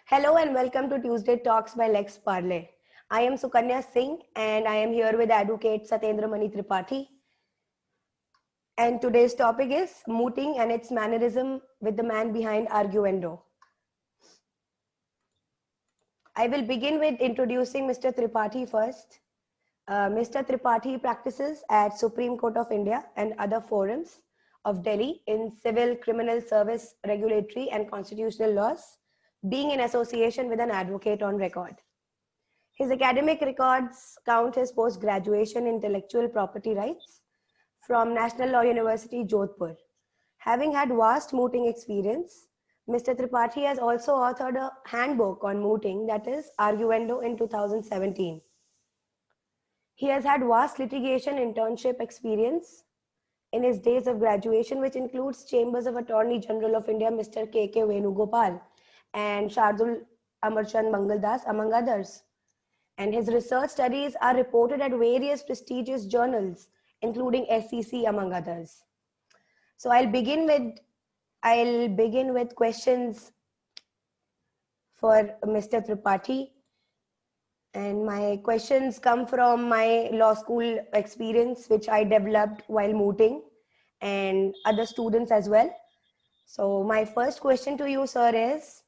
Hello and welcome to Tuesday Talks by Lex Parley. I am Sukanya Singh and I am here with advocate Satyendra Tripathi. And today's topic is mooting and its mannerism with the man behind Arguendo. I will begin with introducing Mr. Tripathi first. Mr. Tripathi practices at Supreme Court of India and other forums of Delhi in civil, criminal service, regulatory and constitutional laws, being in association with an advocate on record. His academic records count his post-graduation intellectual property rights from National Law University, Jodhpur. Having had vast mooting experience, Mr. Tripathi has also authored a handbook on mooting, that is Arguendo, in 2017. He has had vast litigation internship experience in his days of graduation, which includes Chambers of Attorney General of India, Mr. K.K. Venugopal, and Shardul Amarchand Mangaldas, among others. And his research studies are reported at various prestigious journals, including SEC, among others. So I'll begin with questions for Mr. Tripathi. And my questions come from my law school experience, which I developed while mooting, and other students as well. So my first question to you, sir, is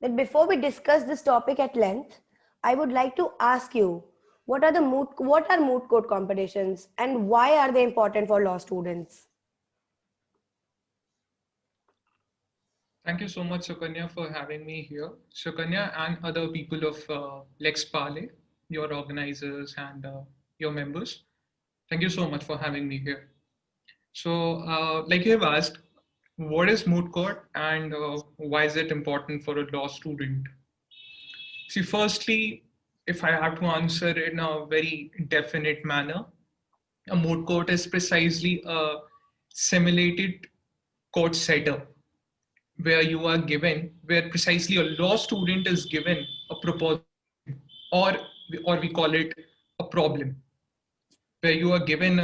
that before we discuss this topic at length, I would like to ask you, what are moot court competitions and why are they important for law students? Thank you so much, Sukanya, for having me here. Sukanya and other people of Lex Parley, your organizers and your members. Thank you so much for having me here. So, like you have asked, what is moot court and why is it important for a law student? See, firstly, if I have to answer in a very definite manner, a moot court is precisely a simulated court setup where precisely a law student is given a proposition, or we call it a problem, where you are given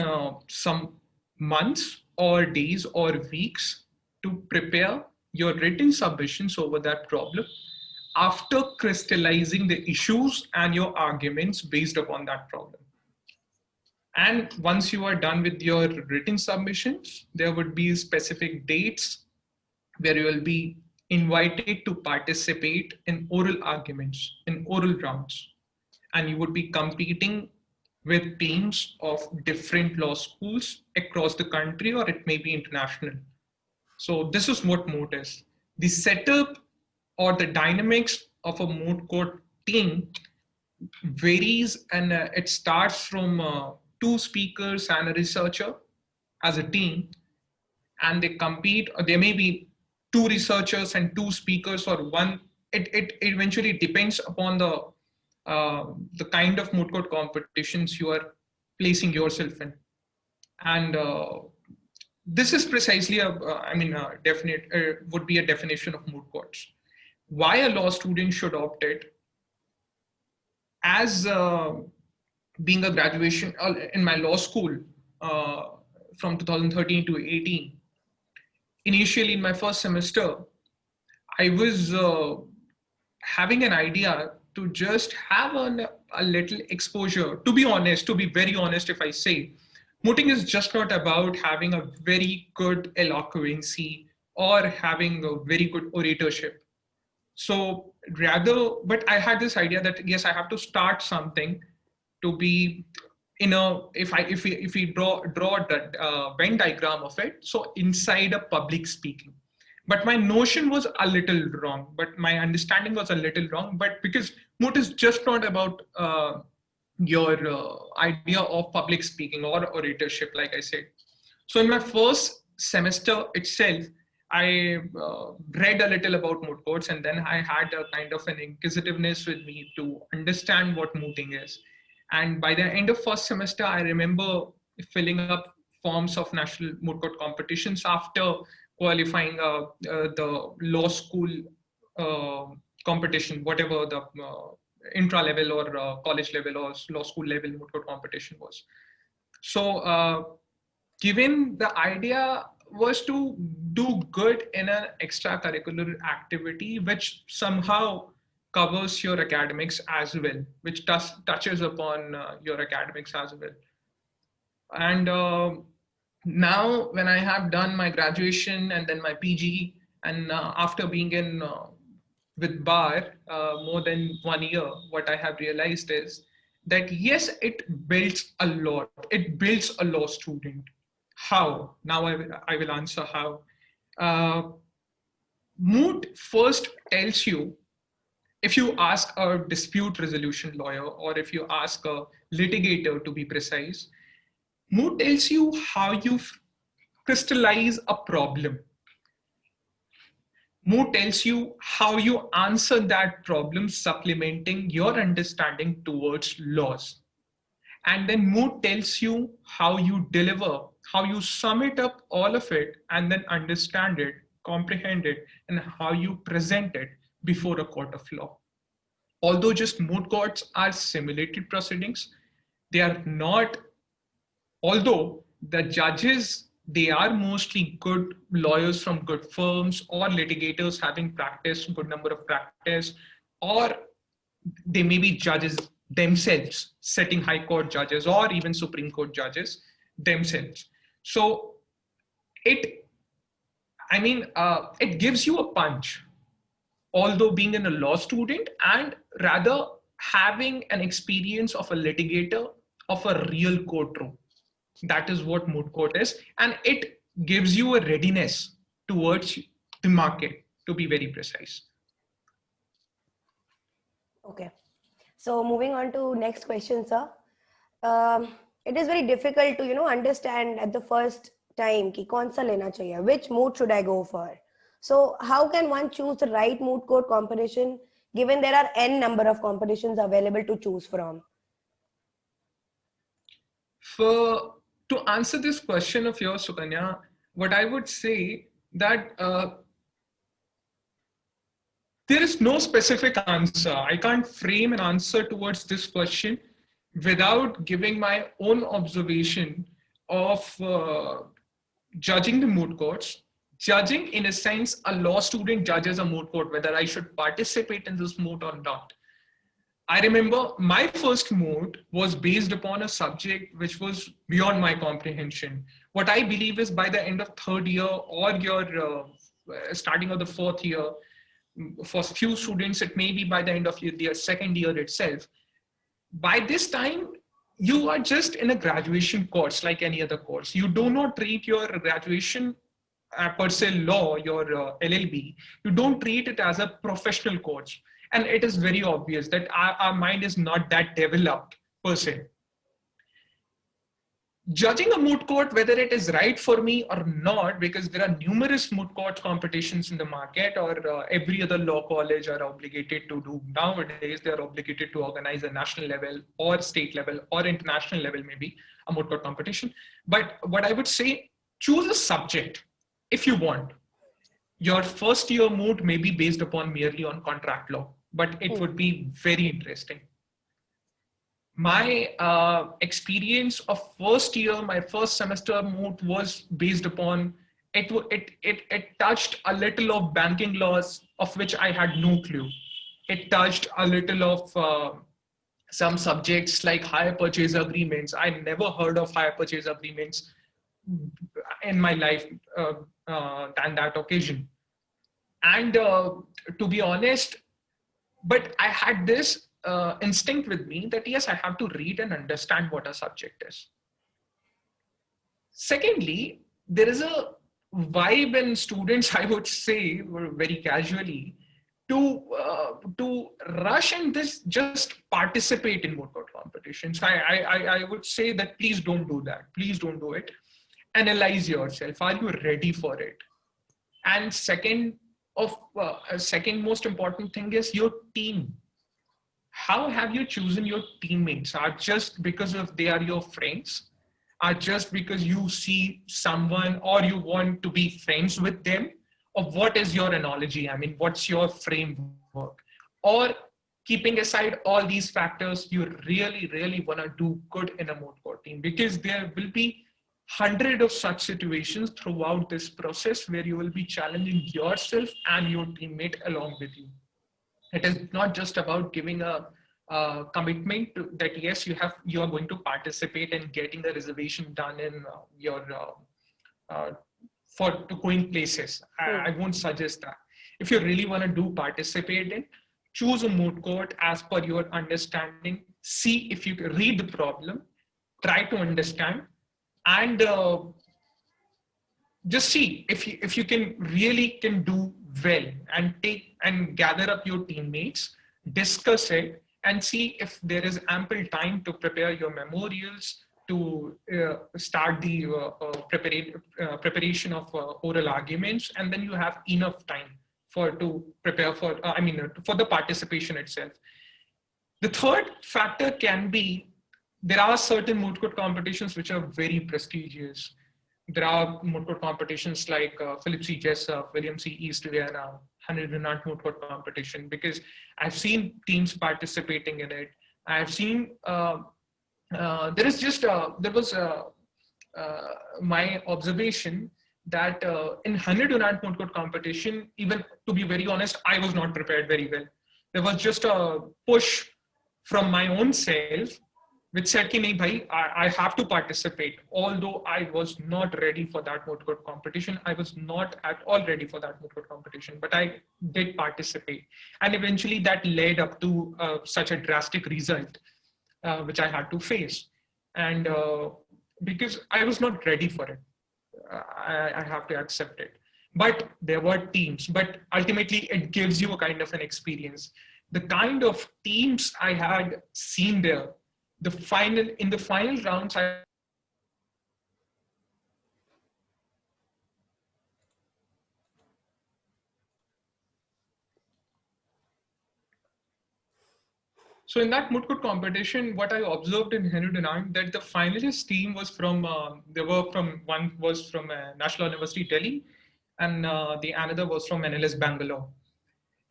some months or days or weeks to prepare your written submissions over that problem after crystallizing the issues and your arguments based upon that problem. And once you are done with your written submissions, there would be specific dates where you will be invited to participate in oral arguments, in oral rounds. And you would be competing with teams of different law schools across the country, or it may be international. So this is what moot is. The setup or the dynamics of a moot court team varies, and it starts from 2 speakers and a researcher as a team, and they compete, or there may be 2 researchers and 2 speakers, or one. It eventually depends upon the kind of moot court competitions you are placing yourself in. And this is precisely would be a definition of moot courts. Why a law student should opt it? As being a graduation in my law school from 2013 to 18, initially in my first semester, I was having an idea to just have a little exposure. To be very honest, if I say, mooting is just not about having a very good eloquency or having a very good oratorship. So but I had this idea that yes, I have to start something to be, if we draw the Venn diagram of it, so inside a public speaking. But my notion was a little wrong, but my understanding was a little wrong. But because moot is just not about your idea of public speaking or oratorship, like I said. So in my first semester itself, I read a little about moot courts, and then I had a kind of an inquisitiveness with me to understand what mooting is. And by the end of first semester, I remember filling up forms of national moot court competitions after qualifying the law school competition, whatever the intra-level or college level or law school level moot court competition was. So given the idea was to do good in an extracurricular activity which somehow covers your academics as well, which touches upon your academics as well. And now, when I have done my graduation and then my PG, and after being in with bar more than 1 year, what I have realized is that yes, it builds a lot. It builds a law student. How? Now I will answer how. Uh, Moot first tells you, if you ask a dispute resolution lawyer or if you ask a litigator to be precise, Moot tells you how you crystallize a problem. Moot tells you how you answer that problem, supplementing your understanding towards laws. And then Moot tells you how you deliver, how you sum it up, all of it, and then understand it, comprehend it, and how you present it before a court of law. Although just moot courts are simulated proceedings, they are not, although the judges, they are mostly good lawyers from good firms or litigators having practice, good number of practice, or they may be judges themselves, sitting high court judges or even Supreme Court judges themselves. So it, it gives you a punch, although being in a law student, and rather having an experience of a litigator of a real courtroom. That is what moot court is. And it gives you a readiness towards the market, to be very precise. Okay. So moving on to next question, sir. It is very difficult to, understand at the first time ki kaun sa lena chahiye, which moot should I go for? So how can one choose the right moot court competition given there are n number of competitions available to choose from? To answer this question of yours, Sukanya, what I would say that there is no specific answer. I can't frame an answer towards this question without giving my own observation of judging the moot courts. Judging, in a sense, a law student judges a moot court, whether I should participate in this moot or not. I remember my first moot was based upon a subject which was beyond my comprehension. What I believe is by the end of third year or your starting of the fourth year, for few students, it may be by the end of their second year itself. By this time, you are just in a graduation course like any other course. You do not treat your graduation per se law, your LLB, you don't treat it as a professional course. And it is very obvious that our mind is not that developed per se. Judging a moot court, whether it is right for me or not, because there are numerous moot court competitions in the market, or every other law college are obligated to do nowadays, they are obligated to organize a national level or state level or international level, maybe a moot court competition. But what I would say, choose a subject if you want. Your first year moot may be based upon merely on contract law, but it would be very interesting. My experience of first year, my first semester moot was based upon, it touched a little of banking laws of which I had no clue. It touched a little of some subjects like hire purchase agreements. I never heard of hire purchase agreements in my life than that occasion. And to be honest, but I had this instinct with me that yes, I have to read and understand what a subject is. Secondly, there is a vibe in students, I would say very casually, to rush and just participate in moot court competitions. I would say that please don't do that. Please don't do it. Analyze yourself. Are you ready for it? And second most important thing is your team. How have you chosen your teammates? Are just because of they are your friends? Are just because you see someone or you want to be friends with them? Or what is your analogy? I mean, what's your framework? Or keeping aside all these factors, you really, really want to do good in a moot court team, because there will be hundred of such situations throughout this process where you will be challenging yourself and your teammate along with you. It is not just about giving a commitment to, that yes, you are going to participate and getting a reservation done in your uh, for to going places. I won't suggest that. If you really want to do participate in, choose a moot court as per your understanding. See if you can read the problem, try to understand, and just see if you can really can do well, and take and gather up your teammates, discuss it, and see if there is ample time to prepare your memorials, to start the preparation of oral arguments, and then you have enough time for to prepare for for the participation itself. The third factor can be, there are certain moot court competitions which are very prestigious. There are moot court competitions like Philip C. Jessup, William C. East Vienna, 100 Nut moot court competition, because I've seen teams participating in it. I've seen there is just there was my observation that in 100 Nut moot court competition, even to be very honest, I was not prepared very well. There was just a push from my own self which said, "Ki nahi bhai, I have to participate." Although I was not ready for that moot court competition, I was not at all ready for that moot court competition, but I did participate, and eventually that led up to such a drastic result, which I had to face, and because I was not ready for it, I have to accept it. But there were teams, but ultimately it gives you a kind of an experience. The kind of teams I had seen there, in the final rounds, so in that moot court competition, what I observed in Henry Dunant, that the finalist team was from, one was from National University Delhi, and the another was from NLS Bangalore.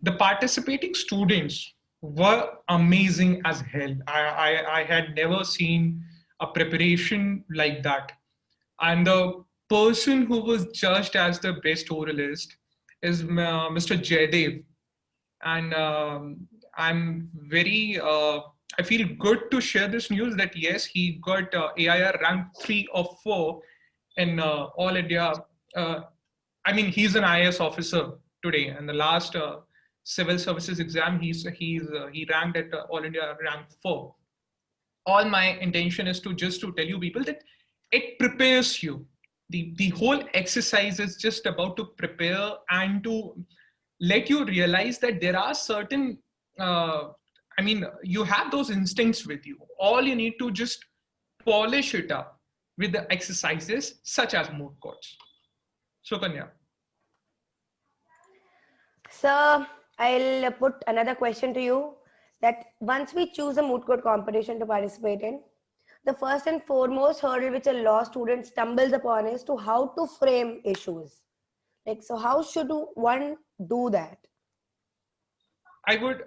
The participating students were amazing as hell. I had never seen a preparation like that. And the person who was judged as the best oralist is Mr. Jaydev. And I'm very, I feel good to share this news that yes, he got AIR rank 3 or 4 in All India. He's an IAS officer today, and the last civil services exam, he ranked at All India rank 4. All my intention is to just to tell you people that it prepares you. The whole exercise is just about to prepare and to let you realize that there are certain, you have those instincts with you. All you need to just polish it up with the exercises such as moot courts. So Kanya. Sir, I'll put another question to you, that once we choose a moot court competition to participate in, the first and foremost hurdle which a law student stumbles upon is to how to frame issues. Like, so how should one do that? I would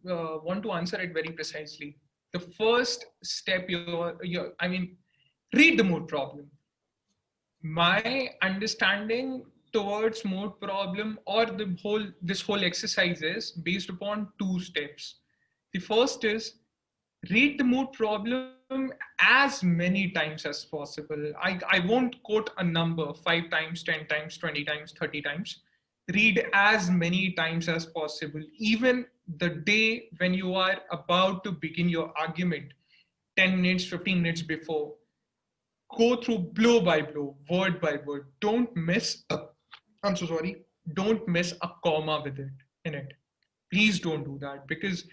want to answer it very precisely. The first step, read the moot problem. My understanding towards moot problem or this whole exercise is based upon 2 steps. The first is read the moot problem as many times as possible. I won't quote a number, 5 times, 10 times, 20 times, 30 times. Read as many times as possible. Even the day when you are about to begin your argument, 10 minutes, 15 minutes before, go through blow by blow, word by word. Don't miss a comma with it in it. Please don't do that, because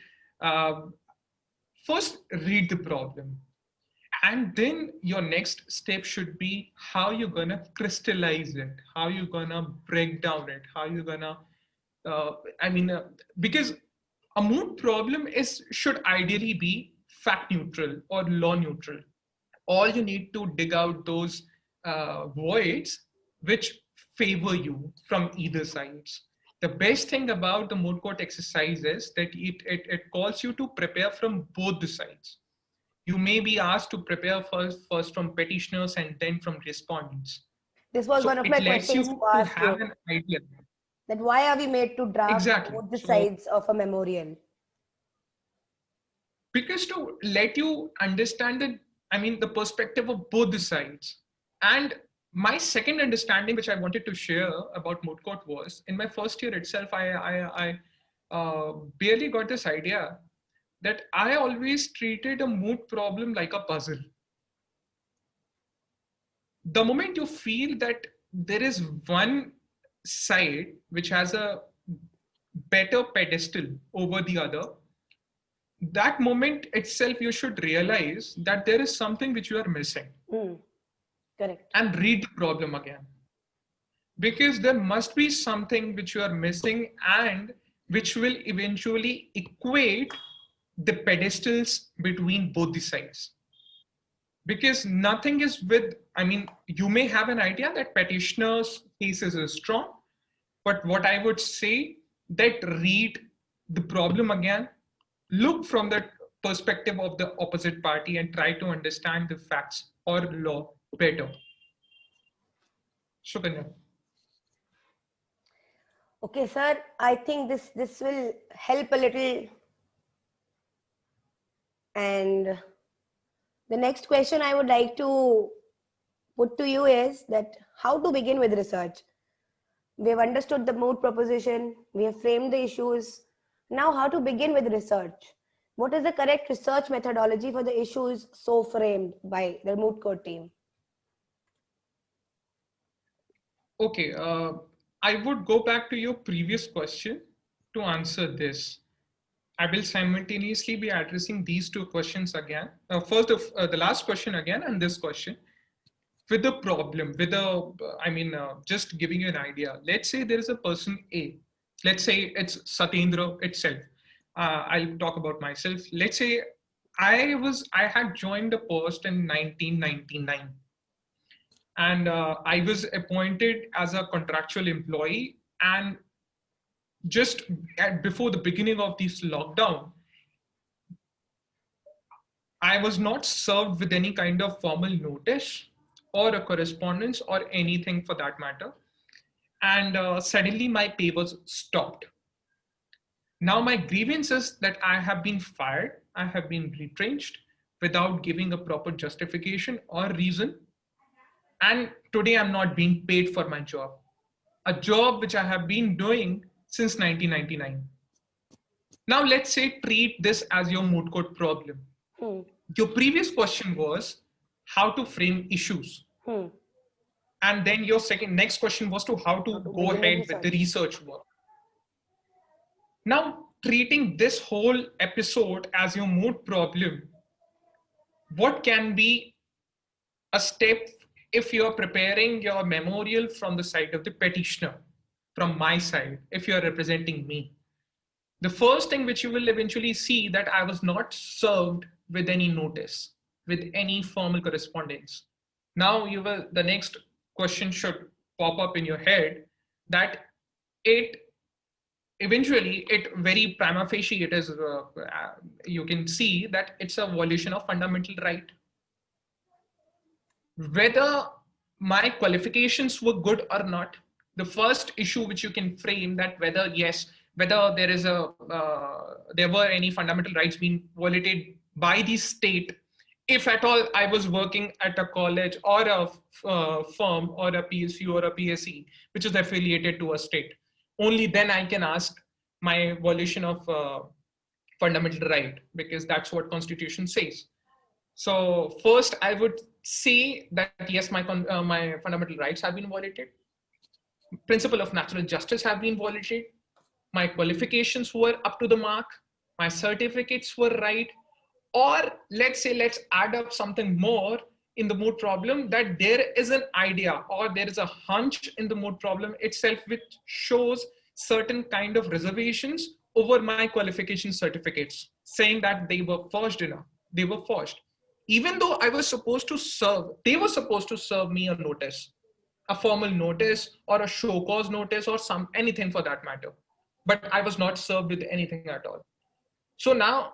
first read the problem, and then your next step should be how you're gonna crystallize it, how you're gonna break down it, how you're gonna because a moot problem should ideally be fact neutral or law neutral. All you need to dig out those voids which favor you from either sides. The best thing about the moot court exercise is that it calls you to prepare from both the sides. You may be asked to prepare first from petitioners and then from respondents. This was one So of it my lets questions you to to ask have you. an idea. That why are we made to draft Exactly. both the So sides of a memorial? because to let you understand the perspective of both the sides. And my second understanding, which I wanted to share about moot court, was in my first year itself, I barely got this idea that I always treated a moot problem like a puzzle. The moment you feel that there is one side which has a better pedestal over the other, that moment itself you should realize that there is something which you are missing Correct. and read the problem again, because there must be something which you are missing and which will eventually equate the pedestals between both the sides. Because nothing is with, you may have an idea that petitioner's cases is strong, but what I would say that read the problem again, look from the perspective of the opposite party and try to understand the facts or law better. Shukanya. Okay, sir. I think this will help a little. And the next question I would like to put to you is that how to begin with research. We have understood the moot proposition. We have framed the issues. Now, how to begin with research? What is the correct research methodology for the issues so framed by the moot court team? Okay, I would go back to your previous question to answer this. I will simultaneously be addressing these two questions again. First, the last question again, and this question. With the problem, just giving you an idea. Let's say there is a person A. Let's say it's Satyendra itself. I'll talk about myself. Let's say I had joined the post in 1999, and I was appointed as a contractual employee. And just before the beginning of this lockdown, I was not served with any kind of formal notice or a correspondence or anything for that matter. And suddenly my pay was stopped. Now my grievance is that I have been fired, I have been retrenched without giving a proper justification or reason. And today I'm not being paid for my job, a job which I have been doing since 1999. Now let's say treat this as your moot court problem. Your previous question was how to frame issues. And then your next question was to how to go ahead with the research work. Now, treating this whole episode as your moot problem, what can be a step if you're preparing your memorial from the side of the petitioner, from my side, if you're representing me? The first thing which you will eventually see that I was not served with any notice, with any formal correspondence. Now the next question should pop up in your head that it very prima facie, it is, you can see that it's a violation of fundamental right. Whether my qualifications were good or not, the first issue which you can frame that whether there is there were any fundamental rights being violated by the state, if at all I was working at a college or a firm or a PSU or a PSE which is affiliated to a state, only then I can ask my violation of fundamental right, because that's what Constitution says. So first, I would say that yes, my fundamental rights have been violated. Principle of natural justice have been violated. My qualifications were up to the mark. My certificates were right. Or let's add up something more in the moot problem, that there is an idea or there is a hunch in the moot problem itself which shows certain kind of reservations over my qualification certificates, saying that they were forged enough. They were forged. Even though they were supposed to serve me a notice, a formal notice or a show cause notice or anything for that matter. But I was not served with anything at all. So now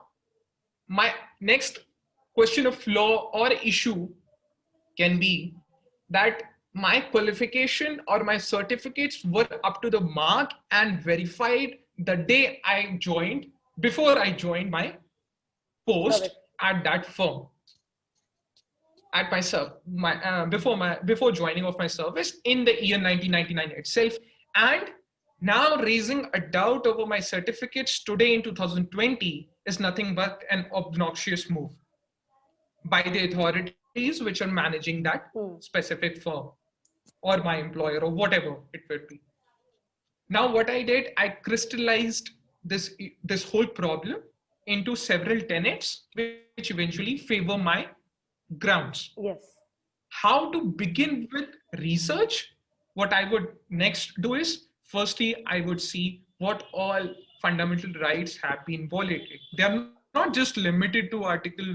my next question of law or issue can be that my qualification or my certificates were up to the mark and verified the day I joined, before I joined my post at that firm, at before joining of my service in the year 1999 itself. And now raising a doubt over my certificates today in 2020 is nothing but an obnoxious move by the authorities which are managing that specific firm or my employer or whatever it would be. Now what I did, I crystallized this whole problem into several tenets which eventually favor my grounds. Yes. How to begin with research? What I would next do is, firstly, I would see what all fundamental rights have been violated. They are not just limited to article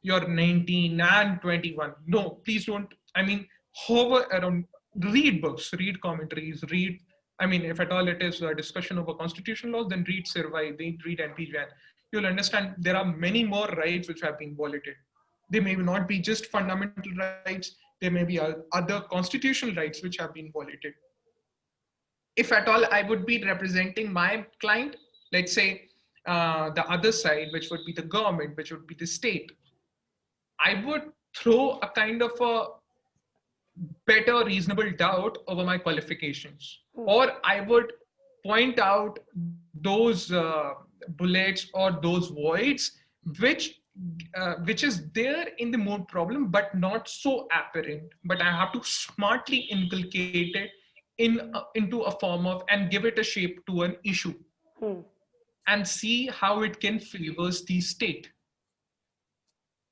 your 19 and 21. No, please don't. I mean, hover around, read books, read commentaries, read. I mean, if at all it is a discussion over constitutional laws, then read Survey, read NP Jain. You'll understand there are many more rights which have been violated. They may not be just fundamental rights. There may be other constitutional rights which have been violated. If at all I would be representing my client, let's say the other side, which would be the government, which would be the state, I would throw a kind of a better reasonable doubt over my qualifications, or I would point out those bullets or those voids which is there in the moot problem but not so apparent, but I have to smartly inculcate it into a form of and give it a shape to an issue and see how it can favors the state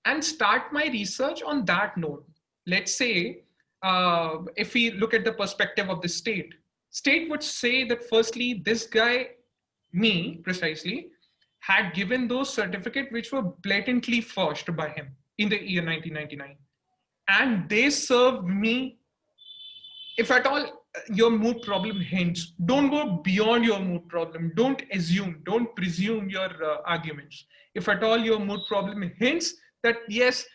and start my research on that note. Let's say if we look at the perspective of the state would say that firstly, this guy, me precisely, had given those certificates which were blatantly forged by him in the year 1999. And they served me. If at all your moot problem hints, don't go beyond your moot problem. Don't assume, don't presume your arguments. If at all your moot problem hints that yes,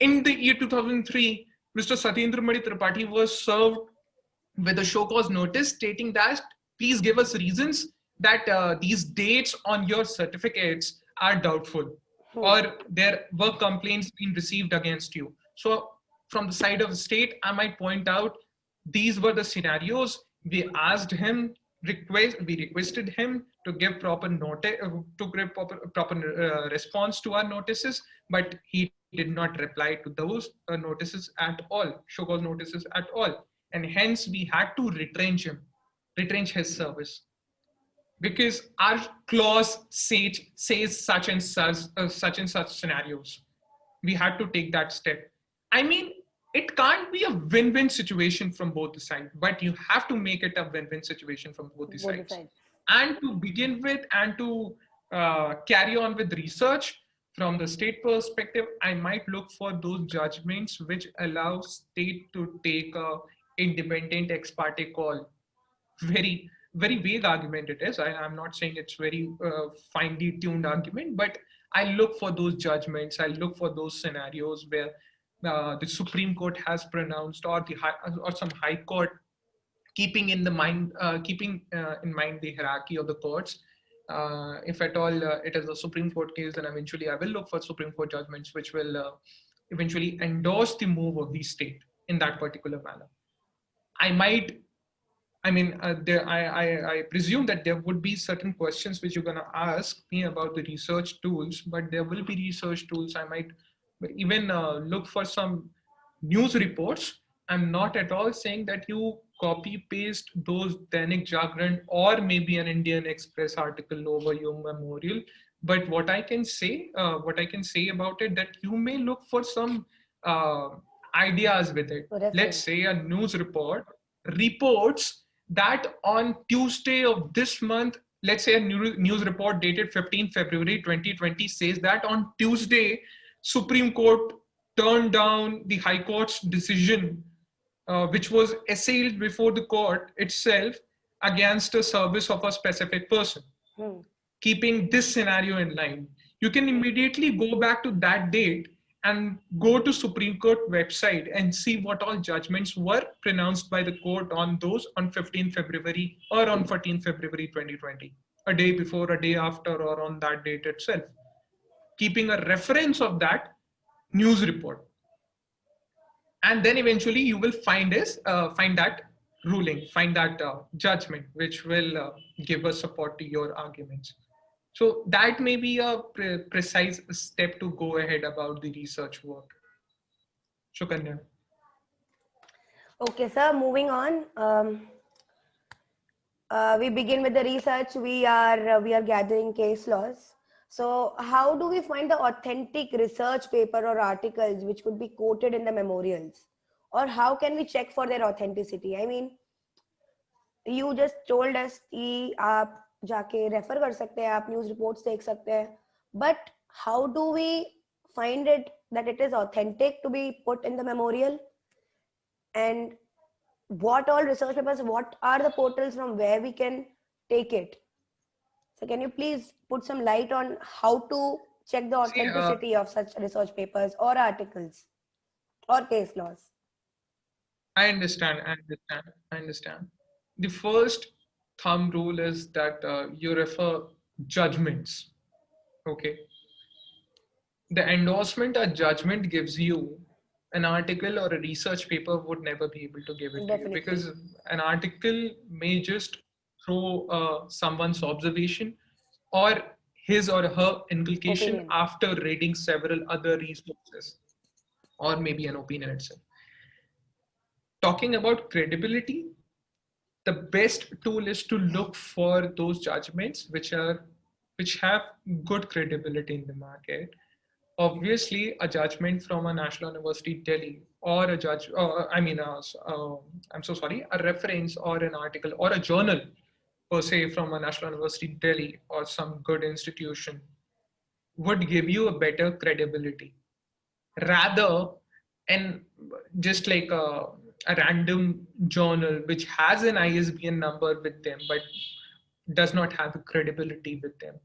in the year 2003, Mr. Satyendra Tripathi was served with a show cause notice stating that please give us reasons that these dates on your certificates are doubtful or there were complaints being received against you. So from the side of the state, I might point out these were the scenarios. We asked him, we requested him to give proper notice, to give proper response to our notices, but he did not reply to those notices at all, show cause notices at all. And hence we had to retrench his service. Because our clause says such and such scenarios. We had to take that step. I mean, it can't be a win-win situation from both the sides, but you have to make it a win-win situation from both the sides. And to begin with and to carry on with research from the state perspective, I might look for those judgments which allow state to take a independent ex parte call. Very vague argument it is. I'm not saying it's very finely tuned argument, but I look for those judgments. I look for those scenarios where the Supreme Court has pronounced, or some High Court, keeping in mind the hierarchy of the courts. If at all it is a Supreme Court case, then eventually I will look for Supreme Court judgments which will eventually endorse the move of the state in that particular manner. I presume that there would be certain questions which you're going to ask me about the research tools, but there will be research tools. I might even look for some news reports. I'm not at all saying that you copy paste those Dainik Jagran or maybe an Indian Express article over your memorial. But what I can say about it, that you may look for some ideas with it. Let's say a news report reports that on Tuesday of this month, let's say a news report dated 15 February 2020 says that on Tuesday, Supreme Court turned down the High Court's decision, which was assailed before the court itself against a service of a specific person. Keeping this scenario in line, you can immediately go back to that date and go to Supreme Court website and see what all judgments were pronounced by the court on those on 15th February or on 14th February 2020, a day before, a day after, or on that date itself, keeping a reference of that news report. And then eventually you will find that ruling, find that judgment, which will give us support to your arguments. So that may be a precise step to go ahead about the research work. Shukanya. Okay, sir, moving on. We begin with the research. We are gathering case laws. So how do we find the authentic research paper or articles which could be quoted in the memorials? Or how can we check for their authenticity? I mean, you just told us कि आप जाके refer कर सकते हैं, आप news reports देख सकते हैं. But how do we find it that it is authentic to be put in the memorial? And what all research papers, what are the portals from where we can take it? So can you please put some light on how to check the authenticity of such research papers or articles or case laws? I understand. The first thumb rule is that you refer judgments. Okay. The endorsement or judgment gives you, an article or a research paper would never be able to give it to you, because an article may just throw someone's observation or his or her inculcation after reading several other resources, or maybe an opinion itself. Talking about credibility, the best tool is to look for those judgments which have good credibility in the market. Obviously, a judgment from a National University Delhi, or a a reference or an article or a journal per se from a National University Delhi or some good institution would give you a better credibility, rather and just like a random journal which has an ISBN number with them but does not have credibility with them.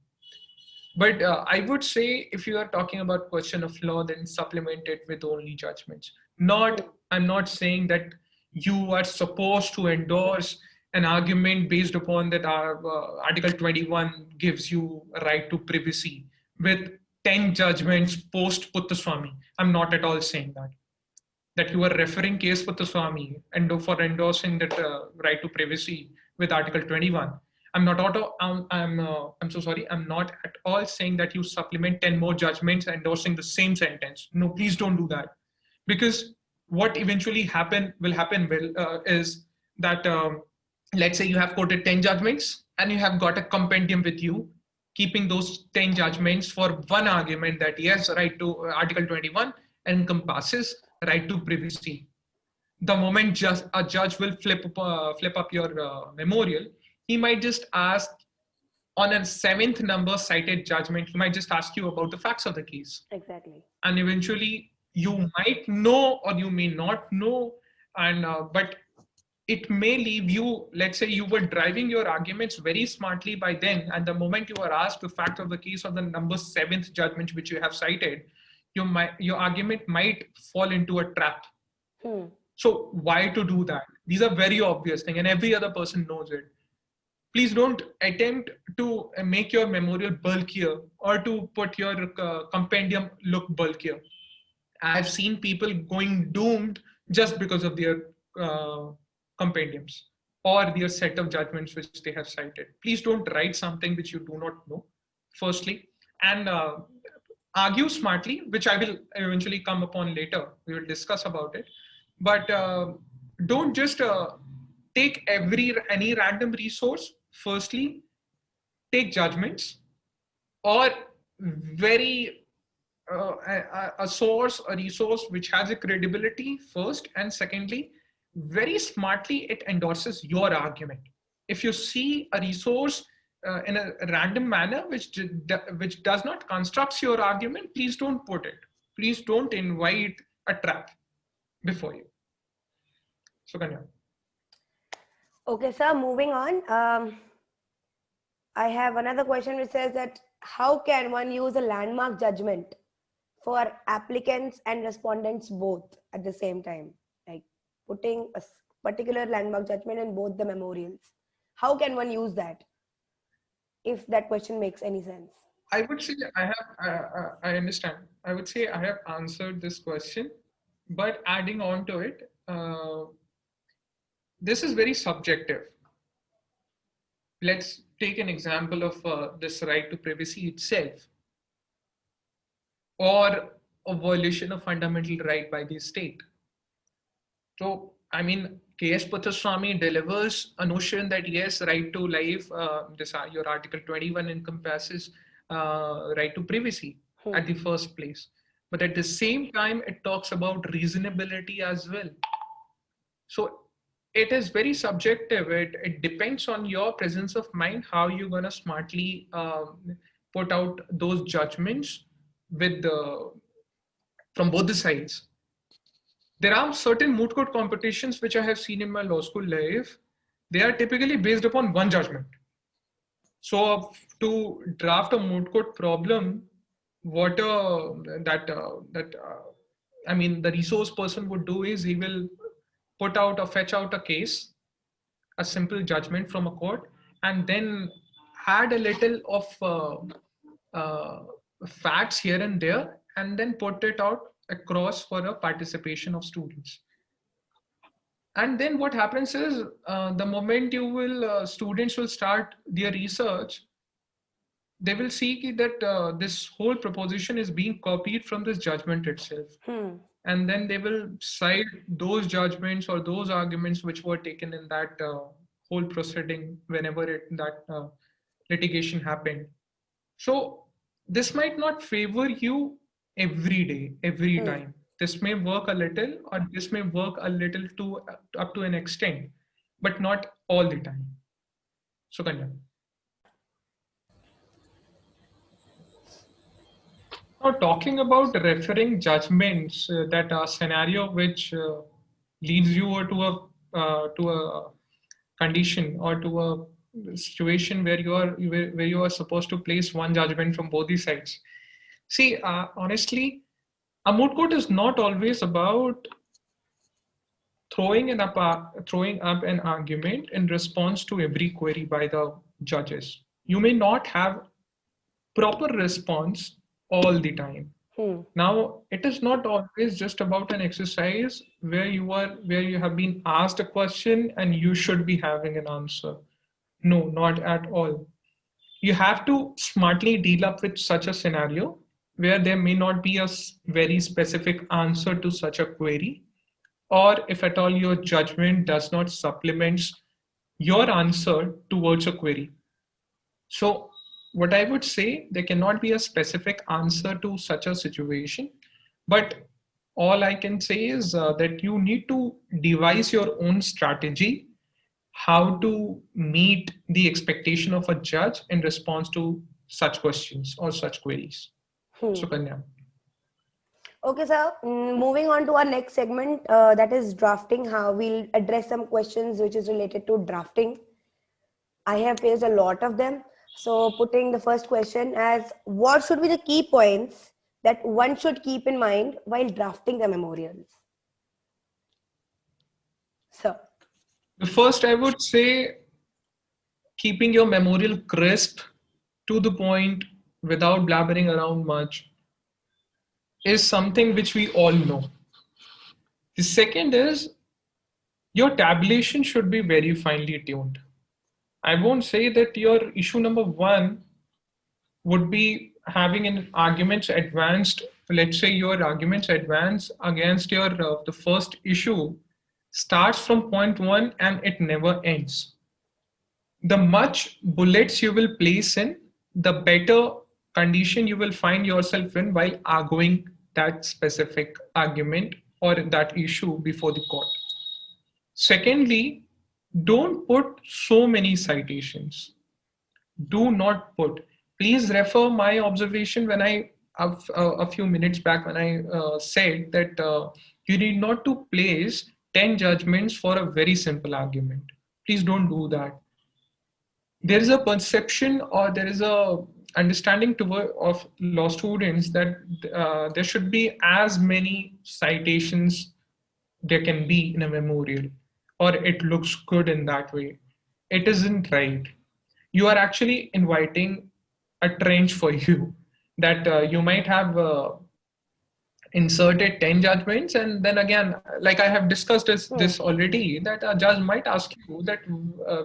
But I would say, if you are talking about question of law, then supplement it with only judgments. I'm not saying that you are supposed to endorse an argument based upon that Article 21 gives you a right to privacy with 10 judgments post Puttaswamy. I'm not at all saying that you are referring case Puttaswamy and for endorsing that right to privacy with Article 21. I'm not at all saying that you supplement 10 more judgments endorsing the same sentence. No, please don't do that. Because what eventually will happen is that, let's say you have quoted 10 judgments and you have got a compendium with you, keeping those 10 judgments for one argument that yes, right to Article 21 encompasses right to privacy. The moment a judge will flip up your memorial, he might just ask on a 7th number cited judgment, he might just ask you about the facts of the case. Exactly. And eventually you might know or you may not know, and but it may leave you, let's say you were driving your arguments very smartly by then, and the moment you are asked the fact of the case of the number 7th judgment which you have cited, your argument might fall into a trap. So why to do that? These are very obvious things and every other person knows it. Please don't attempt to make your memorial bulkier or to put your compendium look bulkier. I've seen people going doomed just because of their compendiums or their set of judgments which they have cited. Please don't write something which you do not know, firstly, and argue smartly, which I will eventually come upon later. We will discuss about it. But don't just take any random resource. Firstly, take judgments or very a resource which has a credibility first, and secondly, very smartly it endorses your argument. If you see a resource in a random manner which does not construct your argument, please don't put it. Please don't invite a trap before you. So, Kanya. Okay, sir, moving on. I have another question which says that how can one use a landmark judgment for applicants and respondents both at the same time, like putting a particular landmark judgment in both the memorials? How can one use that, if that question makes any sense? I would say I understand. I would say I have answered this question, but adding on to it, this is very subjective. Let's take an example of this right to privacy itself, or a violation of fundamental right by the state. So, I mean, K.S. Puthaswamy delivers a notion that yes, right to life, your Article 21 encompasses right to privacy at the first place. But at the same time, it talks about reasonability as well. So it is very subjective. It depends on your presence of mind, how you're going to smartly put out those judgments with from both the sides. There are certain moot court competitions which I have seen in my law school life. They are typically based upon one judgment. So to draft a moot court problem, what I mean, the resource person would do is he will fetch out a case, a simple judgment from a court, and then add a little of facts here and there, and then put it out across for a participation of students. And then what happens is the moment students will start their research, they will see that this whole proposition is being copied from this judgment itself. And then they will cite those judgments or those arguments which were taken in that whole proceeding whenever that litigation happened. So this might not favor you every day, every time. This may work a little, or this may work a little up to an extent, but not all the time. So Kanya. Now, talking about referring judgments, that scenario which leads you to a condition or to a situation where you are supposed to place one judgment from both the sides. See, honestly, a moot court is not always about throwing up an argument in response to every query by the judges. You may not have proper response all the time. Now, it is not always just about an exercise where you have been asked a question and you should be having an answer. No, not at all. You have to smartly deal up with such a scenario where there may not be a very specific answer to such a query, or if at all your judgment does not supplement your answer towards a query. So what I would say, there cannot be a specific answer to such a situation, but all I can say is that you need to devise your own strategy, how to meet the expectation of a judge in response to such questions or such queries. So Kanya. Okay, sir. Moving on to our next segment, that is drafting. How we'll address some questions which is related to drafting. I have faced a lot of them. So putting the first question as, what should be the key points that one should keep in mind while drafting the memorials? So the first, I would say, keeping your memorial crisp, to the point, without blabbering around much, is something which we all know. The second is, your tabulation should be very finely tuned. I won't say that your issue number one would be having an arguments advanced. Let's say your arguments advance against your the first issue starts from point one and it never ends. The much bullets you will place in, the better condition you will find yourself in while arguing that specific argument or that issue before the court. Secondly, don't put so many citations. Do not put. Please refer my observation when a few minutes back when I said that you need not to place 10 judgments for a very simple argument. Please don't do that. There is a perception, or there is a understanding of law students that there should be as many citations there can be in a memorial, or it looks good in that way. It isn't right. You are actually inviting a trench for you that you might have inserted 10 judgments, and then again, like I have discussed this already, that a judge might ask you that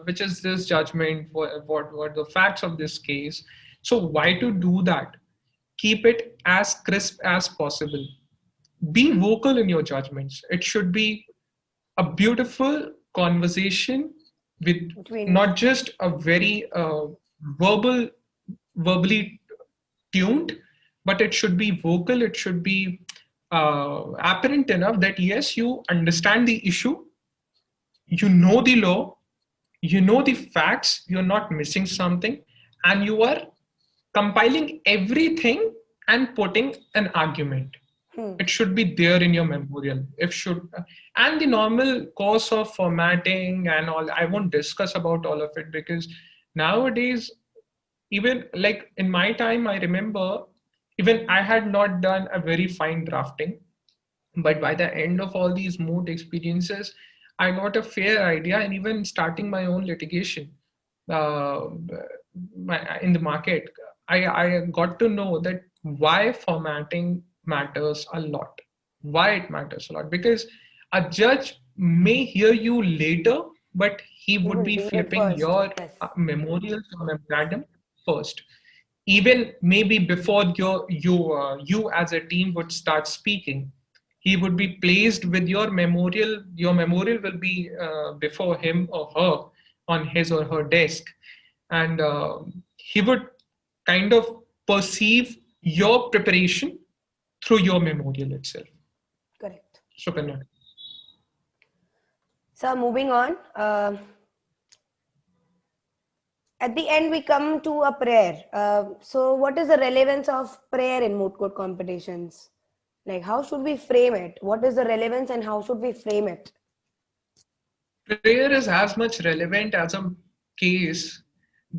which is this judgment, what the facts of this case. So why to do that? Keep it as crisp as possible. Be vocal in your judgments. It should be a beautiful conversation with Between, not just a very verbal verbally tuned, but it should be vocal. It should be apparent enough that yes, you understand the issue, you know the law, you know the facts, you're not missing something, and you are compiling everything and putting an argument. It should be there in your memorial. If should And the normal course of formatting and all, I won't discuss about all of it, because nowadays, even like in my time, I remember even I had not done a very fine drafting, but by the end of all these moot experiences, I got a fair idea. And even starting my own litigation uh, in the market, I got to know that why formatting matters a lot. Why it matters a lot? Because a judge may hear you later, but he he would would be read it flipping first. your Yes. memorials or memorandum first. Even maybe before you as a team would start speaking, he would be placed with your memorial. Your memorial will be before him or her on his or her desk, and he would kind of perceive your preparation through your memorial itself. Correct. Shukran. So moving on. At the end, we come to a prayer. So what is the relevance of prayer in moot court competitions? Like, how should we frame it? What is the relevance and how should we frame it? Prayer is as much relevant as a case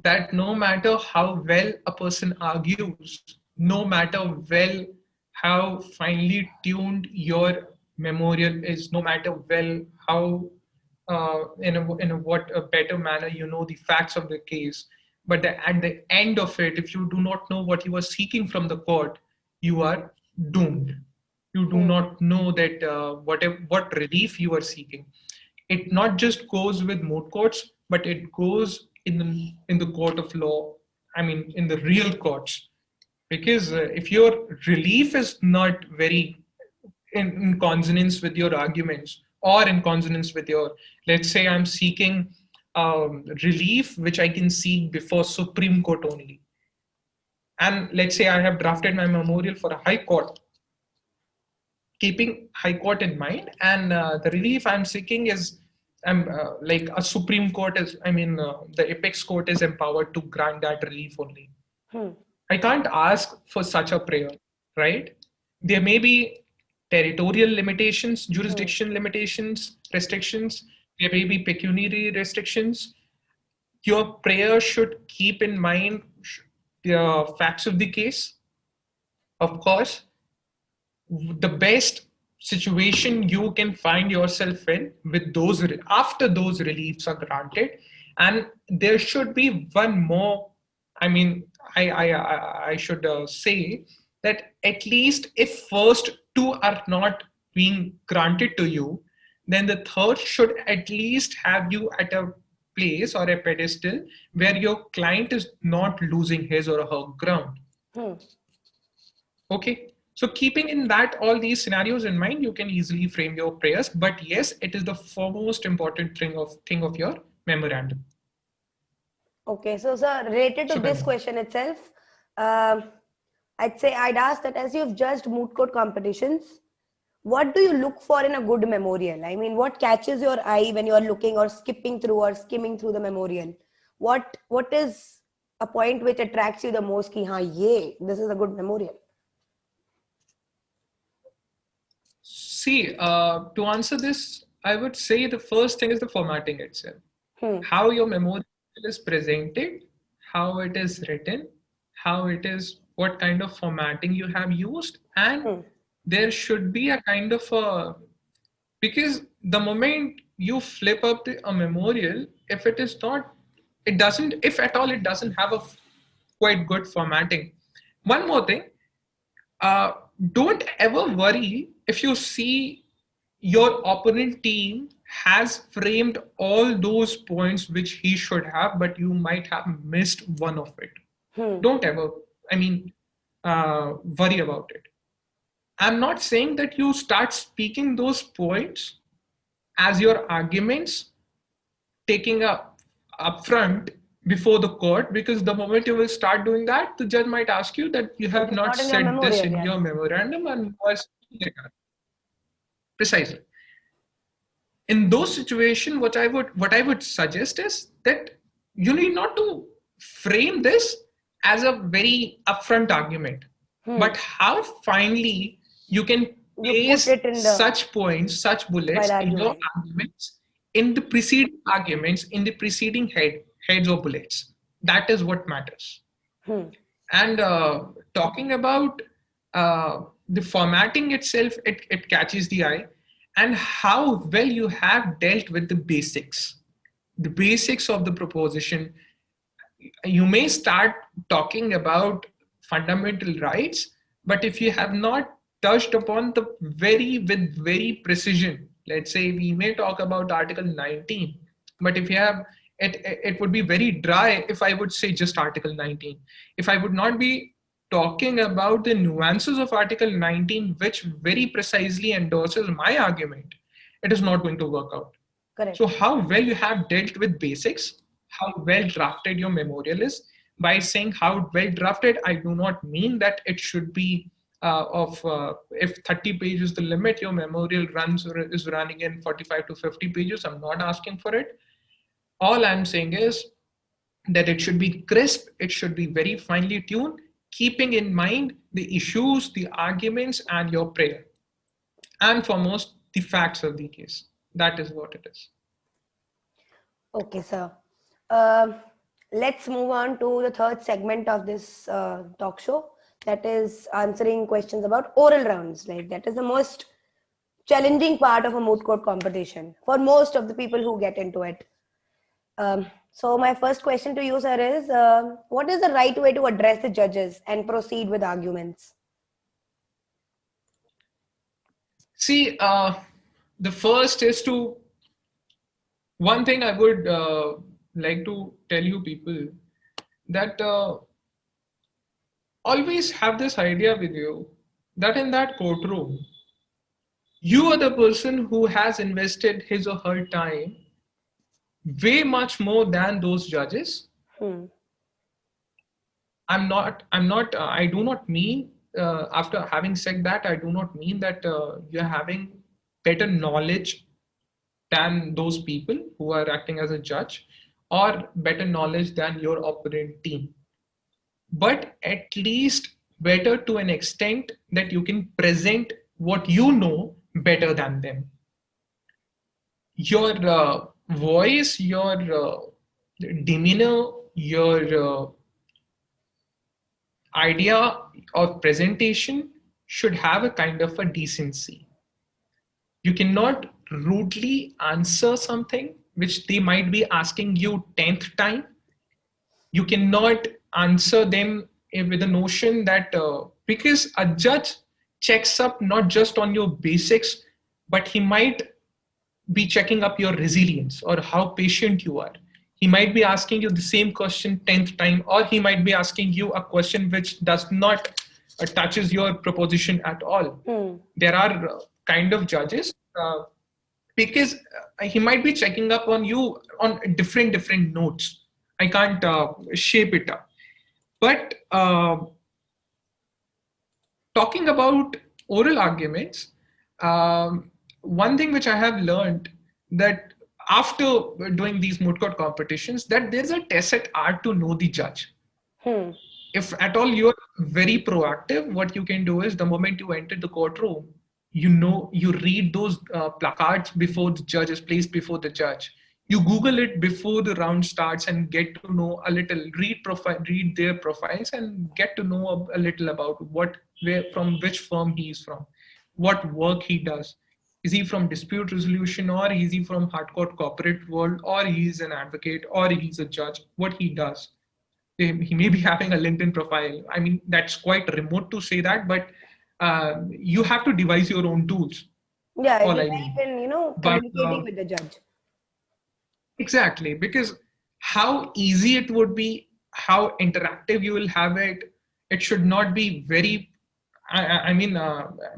that no matter how well a person argues, no matter well how finely tuned your memorial is, no matter well how in a what a better manner you know the facts of the case, but at the end of it, if you do not know what you are seeking from the court, you are doomed. You do not know that what relief you are seeking. It not just goes with moot courts, but it goes in the court of law. I mean, in the real courts, because if your relief is not very in consonance with your arguments, or in consonance with your, let's say, I'm seeking relief which I can seek before Supreme Court only, and let's say I have drafted my memorial for a high court, keeping high court in mind, and the relief I'm seeking is like a Supreme Court is, I mean, the apex court is empowered to grant that relief only. I can't ask for such a prayer, right? There may be territorial limitations, jurisdiction limitations, restrictions. There may be pecuniary restrictions. Your prayer should keep in mind the facts of the case. Of course, the best situation you can find yourself in with those after those reliefs are granted, and there should be one more. I mean, I should say that at least if first two are not being granted to you, then the third should at least have you at a place or a pedestal where your client is not losing his or her ground. Okay. So keeping in that all these scenarios in mind, you can easily frame your prayers. But yes, it is the foremost important thing of your memorandum. Okay, so sir, related to this Shukran. question itself, um I'd ask that as you've judged moot court competitions, what do you look for in a good memorial? I mean, what catches your eye when you're looking or skipping through or skimming through the memorial? What is a point which attracts you the most? Ki, haan, this is a good memorial. See, to answer this, I would say the first thing is the formatting itself. How your memorial is presented, how it is written, how it is, what kind of formatting you have used, and there should be a kind of a, because the moment you flip up a memorial, if it is not, it doesn't, if at all, it doesn't have a quite good formatting. One more thing, uh, don't ever worry if you see your opponent team has framed all those points which he should have, but you might have missed one of it. Don't ever, I mean, worry about it. I'm not saying that you start speaking those points as your arguments, taking up upfront before the court, because the moment you will start doing that, the judge might ask you that you have not Not in your said this memorial, in yes. your memorandum and was precisely. In those situations, what I would suggest is that you need not to frame this as a very upfront argument, but how finely you can You put place it in the such points, such bullets while in your arguing. arguments, in the preceding arguments, in the preceding heads or bullets. That is what matters. And talking about the formatting itself, it catches the eye, and how well you have dealt with the basics of the proposition. You may start talking about fundamental rights, but if you have not touched upon the with very precision, let's say we may talk about Article 19, but if you have it would be very dry if I would say just Article 19. If I would not be talking about the nuances of Article 19, which very precisely endorses my argument, it is not going to work out. Correct. So how well you have dealt with basics, how well drafted your memorial is. By saying how well drafted, I do not mean that it should be if 30 pages the limit, your memorial is running in 45 to 50 pages. I'm not asking for it. All I'm saying is that it should be crisp, it should be very finely tuned, keeping in mind the issues, the arguments, and your prayer. And foremost, the facts of the case. That is what it is. Okay, sir. Um let's move on to the third segment of this talk show, that is answering questions about oral rounds. Like, that is the most challenging part of a moot court competition for most of the people who get into it. So my first question to you, sir, is what is the right way to address the judges and proceed with arguments? See, the first is to, one thing I would like to tell you people, that always have this idea with you that in that courtroom, you are the person who has invested his or her time way much more than those judges. I do not mean, after having said that, I do not mean that you're having better knowledge than those people who are acting as a judge, or better knowledge than your opponent team. But at least better to an extent that you can present what you know better than them. Your voice, your demeanor, your idea of presentation should have a kind of a decency. You cannot rudely answer something which they might be asking you 10th time. You cannot answer them with the notion that because a judge checks up not just on your basics, but he might be checking up your resilience or how patient you are. He might be asking you the same question 10th time, or he might be asking you a question which does not touches your proposition at all. There are kind of judges because he might be checking up on you on different notes. I can't shape it up. But talking about oral arguments, one thing which I have learned, that after doing these moot court competitions, that there's a tacit art to know the judge. If at all you're very proactive, what you can do is the moment you enter the courtroom, you read those placards before the judge is placed before the judge. You Google it before the round starts and get to know a little, read their profiles and get to know a little about from which firm he is from, what work he does. Is he from dispute resolution, or is he from hardcore corporate world, or he's an advocate, or he's a judge, what he does. He may be having a LinkedIn profile. I mean, that's quite remote to say that, but you have to devise your own tools. Yeah, it All will I mean. help in, But communicating with the judge. exactly, because how easy it would be, how interactive you will have it. It should not be very. I mean,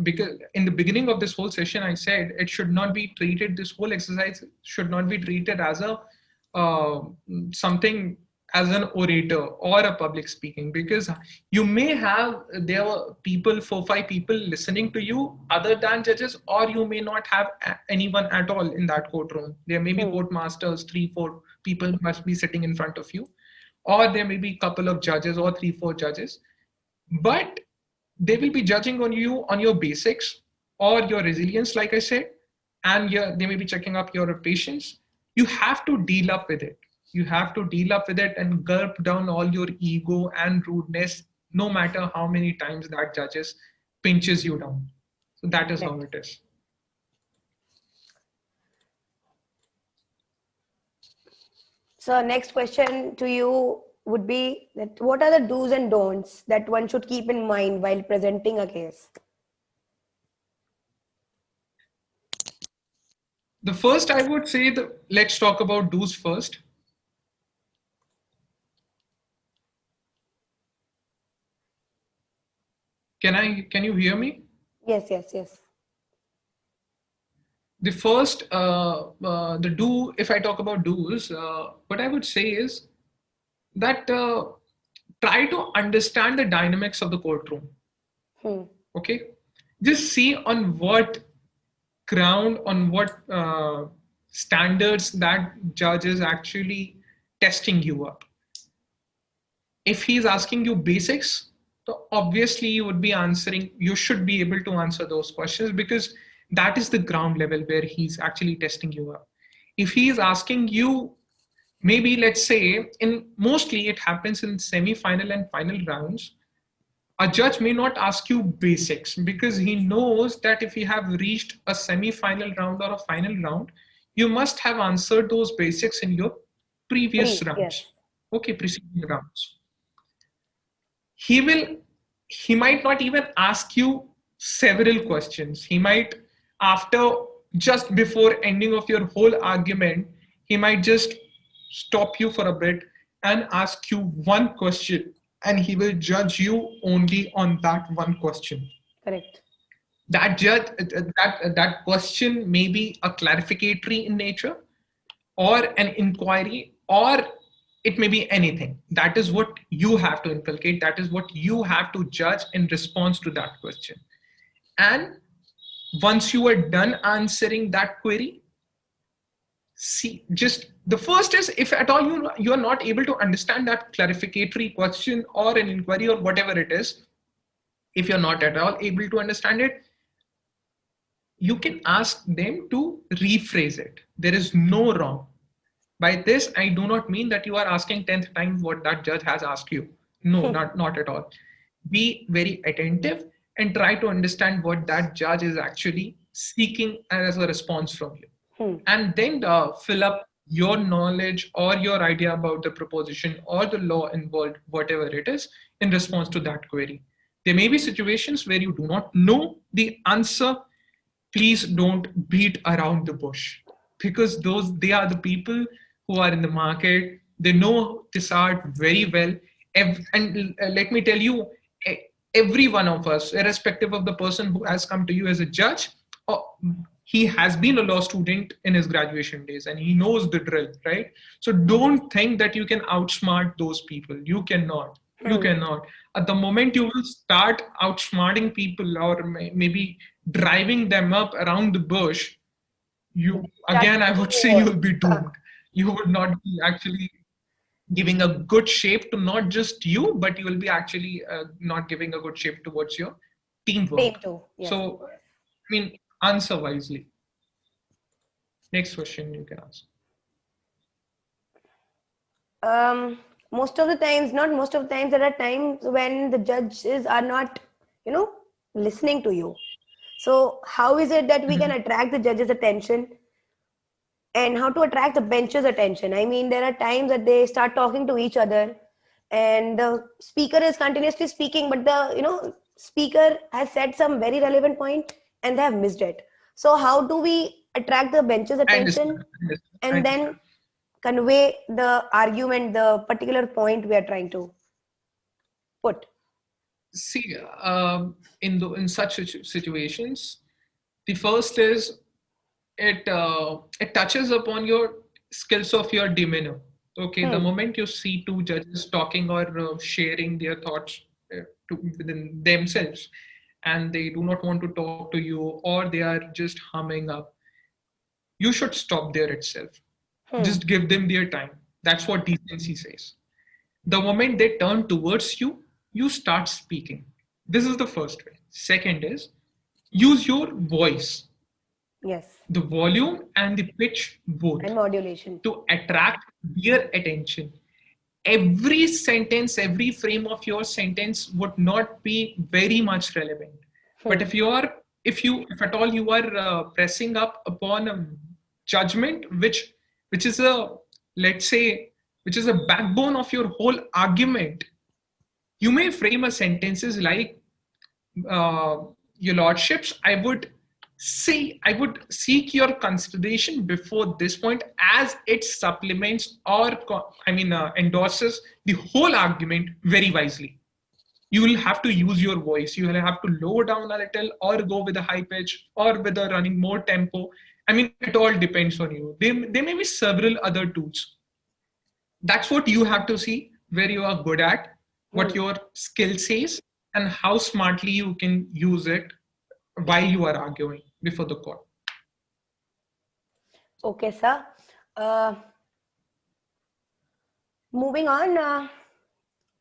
because in the beginning of this whole session, I said it should not be treated. This whole exercise should not be treated as a uh, something as an orator or a public speaking, because you may have there were people, 4 5 people listening to you other than judges, or you may not have anyone at all in that courtroom. There may be court masters, 3 4 people must be sitting in front of you, or there may be a couple of judges or 3 4 judges, but they will be judging on you on your basics or your resilience, like I said, and they may be checking up your patience. You have to deal up with it. You have to deal up with it and gulp down all your ego and rudeness, no matter how many times that judges pinches you down. So that is how it is. So next question to you would be that what are the do's and don'ts that one should keep in mind while presenting a case? The first, I would say, let's talk about do's first. Can you hear me? Yes, yes, yes. The first, the do, if I talk about do's, what I would say is that try to understand the dynamics of the courtroom. Okay, just see on what ground, on what standards that judge is actually testing you up. If he's asking you basics, so obviously you should be able to answer those questions, because that is the ground level where he's actually testing you up. If he is asking you, maybe let's say, mostly it happens in semi-final and final rounds, a judge may not ask you basics, because he knows that if you have reached a semi-final round or a final round, you must have answered those basics in your previous rounds. Yes. Okay, preceding rounds. He might not even ask you several questions. He might, after just before ending of your whole argument, he might just stop you for a bit and ask you one question, and he will judge you only on that one question. Correct. That question may be a clarificatory in nature, or an inquiry, or it may be anything. That is what you have to inculcate. That is what you have to judge in response to that question. And once you are done answering that query, see, just the first is, if at all you are not able to understand that clarificatory question or an inquiry or whatever it is, if you're not at all able to understand it, you can ask them to rephrase it. There is no wrong. By this, I do not mean that you are asking 10th time what that judge has asked you. No, not at all. Be very attentive and try to understand what that judge is actually seeking as a response from you. And then fill up your knowledge or your idea about the proposition or the law involved, whatever it is, in response to that query. There may be situations where you do not know the answer. Please don't beat around the bush, because they are the people who are in the market. They know this art very well. And let me tell you, every one of us, irrespective of the person who has come to you as a judge, he has been a law student in his graduation days and he knows the drill, right? So don't think that you can outsmart those people. You cannot. You cannot. At the moment you will start outsmarting people, or maybe driving them up around the bush, I would say you will be doomed. You would not be actually giving a good shape to not just you, but you will be actually not giving a good shape towards your teamwork. Yes. So, I mean, answer wisely. Next question you can ask. Most of the times, not most of the times, there are times when the judges are not, you know, listening to you. So how is it that we can attract the judge's attention, and how to attract the bench's attention? I mean, there are times that they start talking to each other and the speaker is continuously speaking, but the, speaker has said some very relevant point and they have missed it. So how do we attract the bench's I understand. attention I and understand. then convey the argument, the particular point we are trying to put? See, in such situations, the first is it touches upon your skills of your demeanor. Okay, the Hmm. moment you see two judges talking or sharing their thoughts within themselves, and they do not want to talk to you, or they are just humming up, you should stop there itself. Hmm. Just give them their time. That's what decency says. The moment they turn towards you, you start speaking. This is the first way. Second is use your voice, Yes. the volume and the pitch both, And modulation. to attract their attention. Every sentence, every frame of your sentence would not be very much relevant. But Hmm. if at all you are pressing up upon a judgment, which is a, let's say, which is a backbone of your whole argument, you may frame a sentences like, uh, your lordships, I would seek your consideration before this point, as it supplements or endorses the whole argument very wisely. You will have to use your voice. You will have to lower down a little, or go with a high pitch, or with a running more tempo. I mean, it all depends on you. There may be several other tools. That's what you have to see, where you are good at, what Hmm. your skill says, and how smartly you can use it while you are arguing before the court. Okay, sir. Uh, Moving on,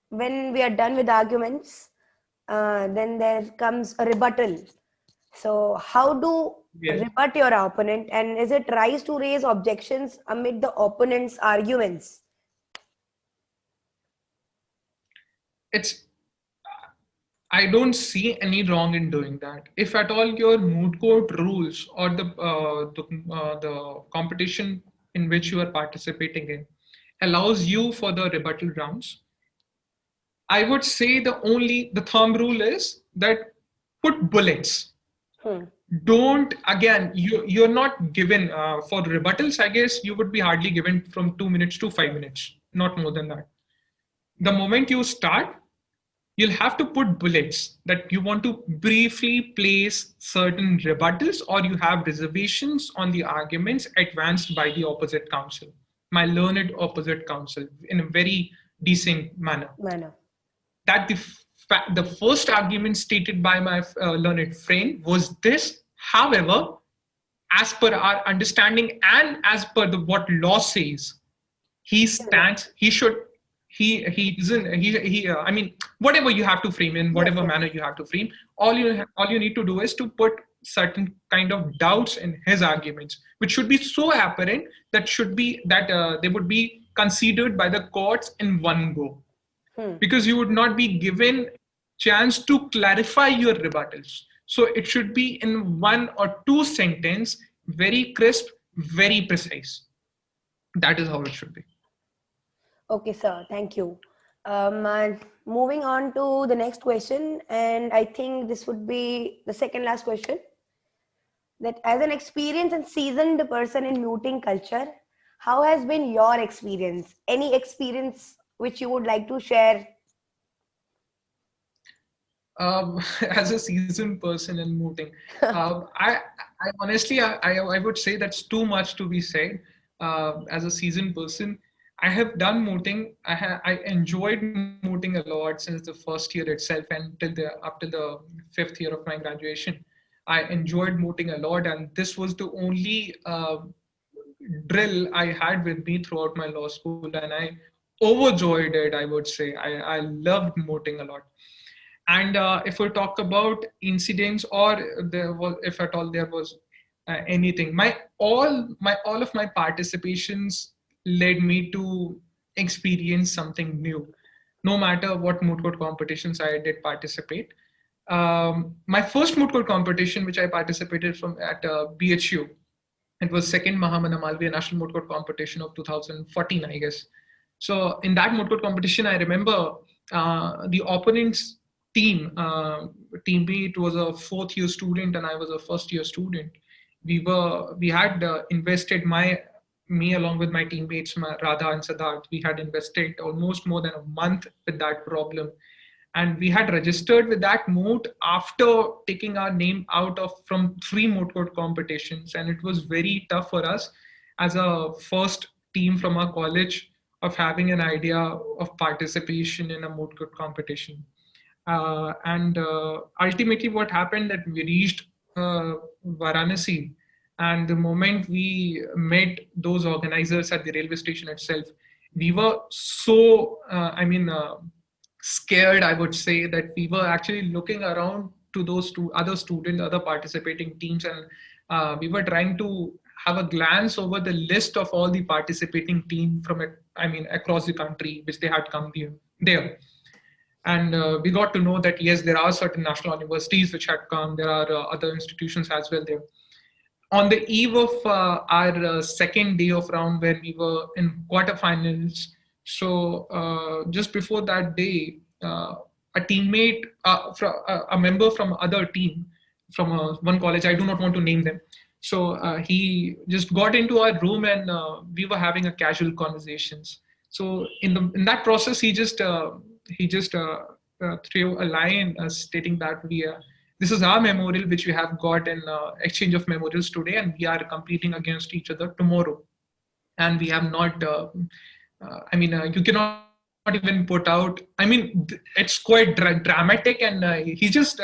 when we are done with arguments, then there comes a rebuttal. So, how do Yes. rebut your opponent, and is it right to raise objections amid the opponent's arguments? It's I don't see any wrong in doing that. If at all your moot court rules, or the competition in which you are participating in allows you for the rebuttal rounds, I would say the thumb rule is that put bullets. Hmm. Don't, again, you're not given for rebuttals. I guess you would be hardly given from 2 minutes to 5 minutes, not more than that. The moment you start, you'll have to put bullets that you want to briefly place certain rebuttals, or you have reservations on the arguments advanced by the opposite counsel, my learned opposite counsel, in a very decent manner. Manner. That the first argument stated by my learned friend was this. However, as per our understanding and as per what law says, he stands, he should, he doesn't, I mean, whatever you have to frame, in Yes, whatever yes. manner you have to frame, all you need to do is to put certain kind of doubts in his arguments, which should be so apparent that they would be considered by the courts in one go, Hmm. because you would not be given chance to clarify your rebuttals. So it should be in one or two sentence, very crisp, very precise. That is how it should be. Okay, sir. Thank you. And moving on to the next question, and I think this would be the second last question. That as an experienced and seasoned person in muting culture, how has been your experience? Any experience which you would like to share? As a seasoned person in mooting, I honestly, I would say that's too much to be said. As a seasoned person, I have done mooting. I enjoyed mooting a lot since the first year itself, and till the up to the fifth year of my graduation. I enjoyed mooting a lot, and this was the only drill I had with me throughout my law school, and I overjoyed it. I would say I loved mooting a lot. And if we talk about incidents, or there was, if at all there was anything, my all of my participations led me to experience something new, no matter what moot court competitions I did participate. My first moot court competition, which I participated from at BHU, it was second Mahamana Malviya National Moot Court Competition of 2014, I guess. So in that moot court competition, I remember the opponent's teammate was a fourth year student and I was a first year student. We had invested me along with my teammates, Radha and Siddharth, we had invested almost more than a month with that problem. And we had registered with that moot after taking our name out of from 3 moot court competitions. And it was very tough for us as a first team from our college of having an idea of participation in a moot court competition. And ultimately what happened that we reached Varanasi, and the moment we met those organizers at the railway station itself, we were so, scared, I would say, that we were actually looking around to those two other students, other participating teams, and we were trying to have a glance over the list of all the participating teams from across the country, which they had come there. And we got to know that yes, there are certain national universities which had come. There are other institutions as well there. On the eve of our second day of round, where we were in quarterfinals, so just before that day, a teammate, a member from other team from one college, I do not want to name them. So he just got into our room and we were having a casual conversations. So in that process, he just threw a line stating that this is our memorial which we have got in exchange of memorials today, and we are competing against each other tomorrow. And we have not, you cannot even put out, it's quite dramatic, and he just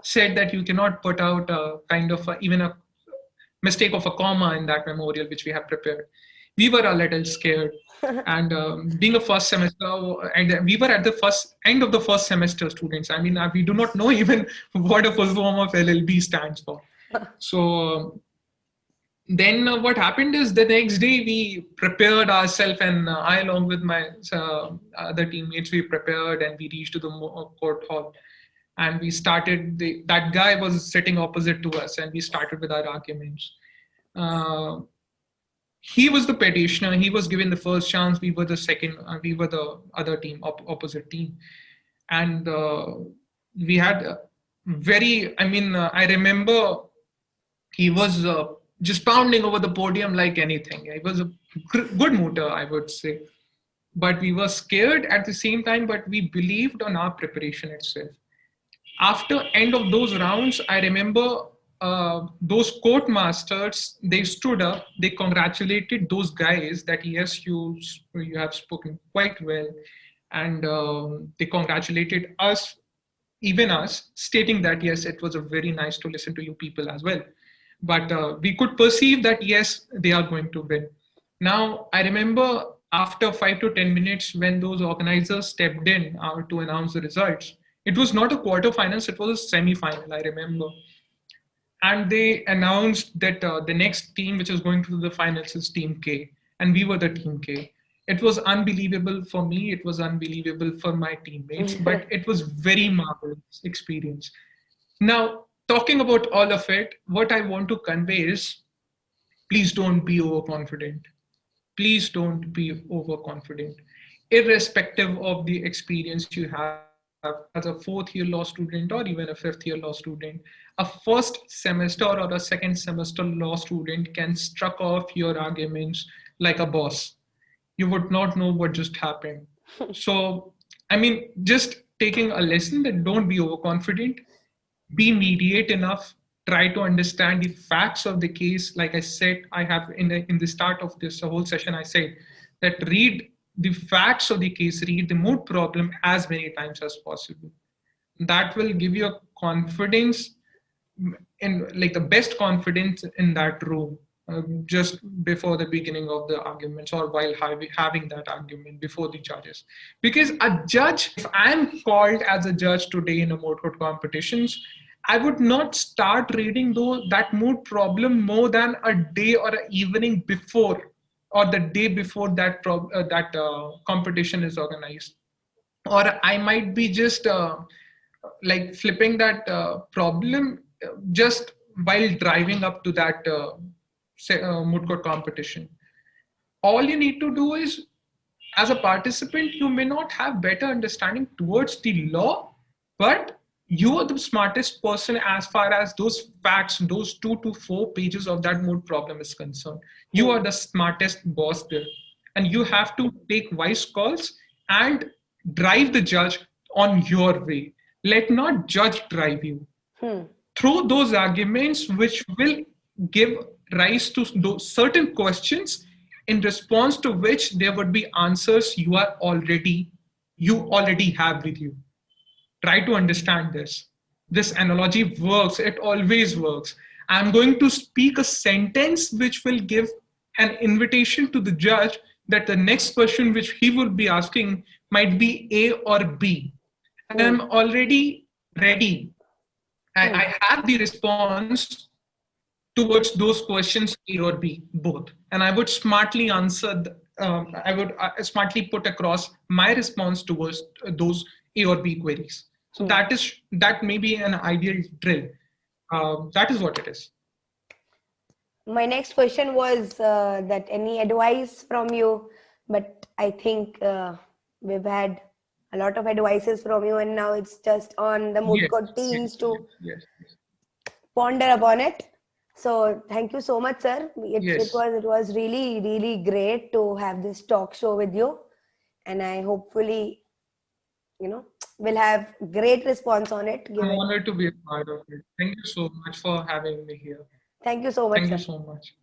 said that you cannot put out kind of even a mistake of a comma in that memorial which we have prepared. We were a little scared. And being a first semester, and we were at the end of the first semester students. We do not know even what a full form of LLB stands for. So then what happened is the next day we prepared ourselves, and I along with my other teammates, we prepared and we reached to the court hall. And we started, that guy was sitting opposite to us, and we started with our arguments. He was the petitioner. He was given the first chance. We were the second. We were the other team, opposite team. And we had I remember he was just pounding over the podium like anything. He was a good mooter, I would say. But we were scared at the same time, but we believed on our preparation itself. After end of those rounds, I remember those court masters, they stood up, they congratulated those guys that yes, you have spoken quite well. And they congratulated us, even us, stating that yes, it was a very nice to listen to you people as well. But we could perceive that yes, they are going to win. Now, I remember after 5 to 10 minutes when those organizers stepped in to announce the results, it was not a quarterfinals, it was a semi-final, I remember. And they announced that the next team which is going to the finals is Team K, and we were the Team K. It was unbelievable for me. It was unbelievable for my teammates, but it was very marvelous experience. Now, talking about all of it, what I want to convey is, please don't be overconfident. Please don't be overconfident. Irrespective of the experience you have as a fourth year law student or even a fifth year law student, a first semester or a second semester law student can struck off your arguments like a boss. You would not know what just happened. So, just taking a lesson that don't be overconfident, be mediate enough, try to understand the facts of the case. Like I said, I have in the start of this whole session, I said that read the facts of the case, read the moot problem as many times as possible. That will give you a confidence in like the best confidence in that room just before the beginning of the arguments or while having that argument before the judges. Because a judge, if I'm called as a judge today in a moot court competitions, I would not start reading that moot problem more than a day or an evening before or the day before that competition is organized, or I might be just like flipping that problem just while driving up to that moot court competition. All you need to do is, as a participant, you may not have better understanding towards the law, but you are the smartest person as far as those facts, those 2 to 4 pages of that moot problem is concerned. You are the smartest boss there, and you have to take wise calls and drive the judge on your way. Let not judge drive you. Through those arguments which will give rise to those certain questions, in response to which there would be answers you already have with you. Try to understand this analogy works. It always works. I'm going to speak a sentence which will give an invitation to the judge that the next question which he will be asking might be A or B, and I'm already ready. I have the response towards those questions A or B, both. And I would smartly answer, I would smartly put across my response towards those A or B queries. So that may be an ideal drill. That is what it is. My next question was that any advice from you, but I think we've had a lot of advices from you, and now it's just on the moot court teams to ponder upon it. So thank you so much, sir. It was really, really great to have this talk show with you, and I hopefully, will have great response on it. I'm honored to be a part of it. Thank you so much for having me here. Thank you so much. Thank you so much.